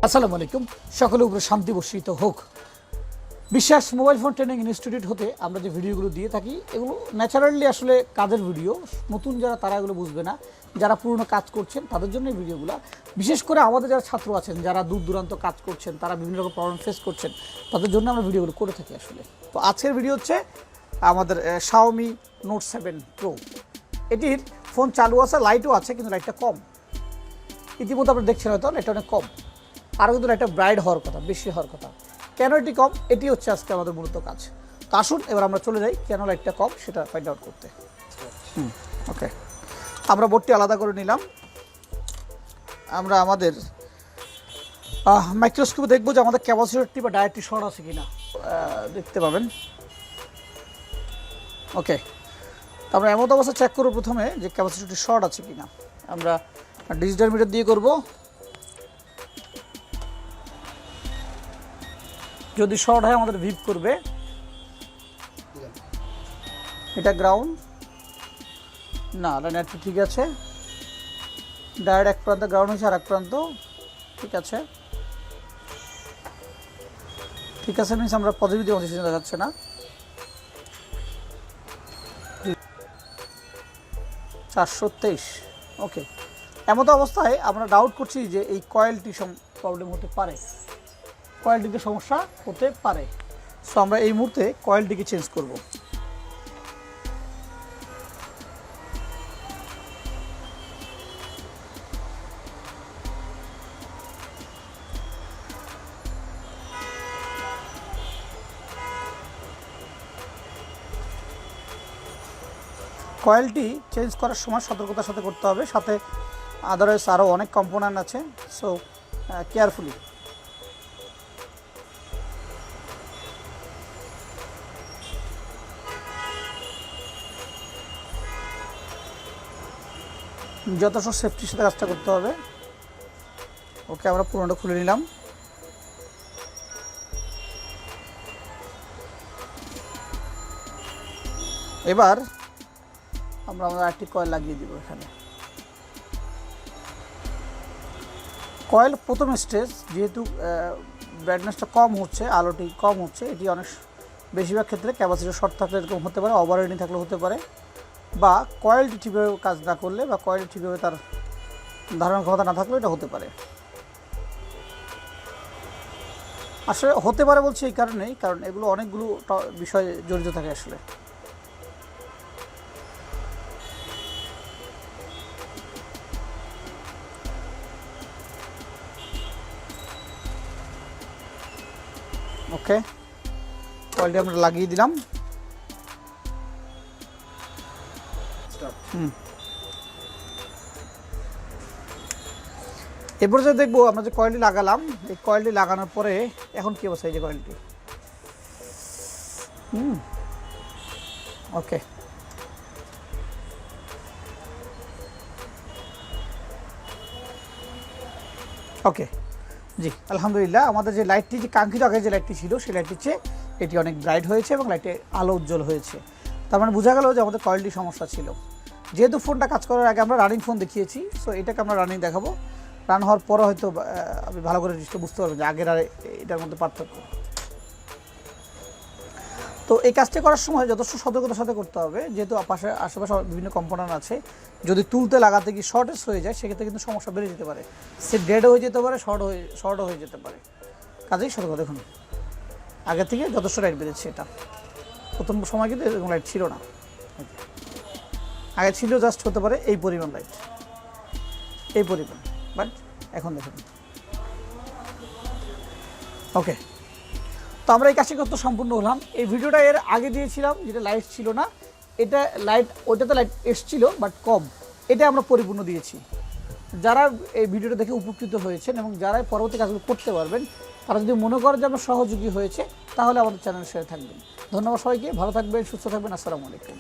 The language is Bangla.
আসসালামু আলাইকুম। সকলের উপরে শান্তি বর্ষিত হোক। বিশ্বাস মোবাইল ফোন ট্রেনিং ইনস্টিটিউট হতে আমরা যে ভিডিওগুলো দিয়ে থাকি এগুলো ন্যাচারালি আসলে কাজের ভিডিও। নতুন যারা তারা এগুলো বুঝবে না, যারা পুরনো কাজ করছেন তাদের জন্য এই ভিডিওগুলো। বিশেষ করে আমাদের যারা ছাত্র আছেন, যারা দূর দূরান্ত কাজ করছেন, তারা বিভিন্ন রকম প্রবলেম ফেস করছেন, তাদের জন্য আমরা ভিডিওগুলো করে থাকি আসলে। তো আজকের ভিডিও হচ্ছে আমাদের Xiaomi Note 7 Pro। এটির ফোন চালু আছে, লাইটও আছে, কিন্তু লাইটটা কম। ইতিমধ্যে আপনারা দেখছেন হয়তো লাইটটা অনেক কম, আরও কিন্তু লাইটটা ব্রাইট হওয়ার কথা, বেশি হওয়ার কথা। কেন এটি কম, এটি হচ্ছে আজকে আমাদের মূলত কাজ। তো আসুন এবার আমরা চলে যাই কেন লাইটটা কম সেটা ফাইন্ড আউট করতে। ওকে, আমরা বোর্ডটি আলাদা করে নিলাম। আমরা আমাদের মাইক্রোস্কোপে দেখবো যে আমাদের ক্যাপাসিটরটি বা ডায়োডটি শর্ট আছে কিনা, দেখতে পাবেন। ওকে, তো আমরা এমন অবস্থা চেক করবো প্রথমে যে ক্যাপাসিটরটি শর্ট আছে কিনা। আমরা ডিজিটাল মিটার দিয়ে করব। যদি শর্ট হয় আমাদের ভিপ করবে। এটা গ্রাউন্ড না, নেট ঠিক আছে। ডায়োড এক প্রান্ত গ্রাউন্ড হয়েছে, আর এক প্রান্ত ঠিক আছে। ঠিক আছে মিনস আমরা পজিটিভ দিয়ে দেখাচ্ছে না। 423। ওকে, এমতো অবস্থায় আমরা ডাউট করছি যে এই কয়েলটি প্রবলেম হতে পারে, কয়েলটিতে সমস্যা হতে পারে। সো আমরা এই মুহূর্তে কয়েলটিকে চেঞ্জ করব। কয়েলটি চেঞ্জ করার সময় সতর্কতার সাথে করতে হবে, সাথে আদারওয়াইজ আরও অনেক কম্পোনেন্ট আছে। So carefully. যথেষ্ট সেফটির সাথে কাজটা করতে হবে। ওকে, আমরা পুরোটা খুলে নিলাম। এবার আমরা আমাদের একটি কয়েল লাগিয়ে দিব এখানে। কয়েল প্রথম স্টেজ, যেহেতু ব্রাইটনেসটা কম হচ্ছে, আলোটি কম হচ্ছে, এটি অনেক বেশিরভাগ ক্ষেত্রে ক্যাপাসিটর শর্ট থাকলে এরকম হতে পারে, ওভারহিটিং থাকলে হতে পারে, বা কয়েলটি ঠিকভাবে কাজ না করলে, বা কয়েলটি ঠিকভাবে তার ধারণার ক্ষমতা না থাকলে এটা হতে পারে। আসলে হতে পারে বলছি এই কারণেই, কারণ এগুলো অনেকগুলো বিষয় জড়িত থাকে আসলে। ওকে, কয়েলটি আমরা লাগিয়ে দিলাম। এরপর যে দেখবো আমরা যে কয়েলটি লাগালাম, এই কয়েলটি লাগানোর পরে এখন কি অবস্থা, এই যে কয়েলটি। ওকে, ওকে, জি আলহামদুলিল্লাহ। আমাদের যে লাইটটি, যে কাঙ্ক্ষিত আগে যে লাইটটি ছিল, সেই লাইটটির চেয়ে এটি অনেক ব্রাইট হয়েছে এবং লাইটে আলো উজ্জ্বল হয়েছে। তার মানে বোঝা গেল যে আমাদের কয়েলটি সমস্যা ছিল। যেহেতু ফোনটা কাজ করার আগে আমরা রানিং ফোন দেখিয়েছি, সো এটাকে আমরা রানিং দেখাবো। রান হওয়ার পরে হয়তো আপনি ভালো করে জিনিসটা বুঝতে পারবেন যে আগের আর এটার মধ্যে পার্থক্য। তো এই কাজটি করার সময় যথেষ্ট সতর্কতার সাথে করতে হবে, যেহেতু আশেপাশে বিভিন্ন কম্পোনেন্ট আছে। যদি তুলতে লাগাতে গিয়ে শর্টেজ হয়ে যায়, সেক্ষেত্রে কিন্তু সমস্যা বেড়ে যেতে পারে। সে ডেড হয়ে যেতে পারে, শর্টও হয়ে যেতে পারে। কাজেই সতর্ক। দেখুন আগে থেকে যথেষ্ট লাইট বেড়েছে। এটা প্রথম সময় কিন্তু এরকম লাইট ছিল না, আগে ছিল জাস্ট হতে পারে এই পরিমাণ লাইট, এই পরিমাণ, বাট এখন দেখুন। ওকে, তো আমরা এই কাজটি করতে সম্পূর্ণ হলাম। এই ভিডিওটা এর আগে দিয়েছিলাম যেটা লাইট ছিল না, এটা লাইট, ওইটাতে লাইট এসছিল বাট কম, এটা আমরা পরিপূর্ণ দিয়েছি। যারা এই ভিডিওটা দেখে উপকৃত হয়েছেন এবং যারা পরবর্তী কাজগুলো করতে পারবেন, তারা যদি মনে করেন যে আমরা সহযোগী হয়েছে, তাহলে আমাদের চ্যানেলের সাথে থাকবেন। ধন্যবাদ সবাইকে, ভালো থাকবেন, সুস্থ থাকবেন। আসসালামু আলাইকুম।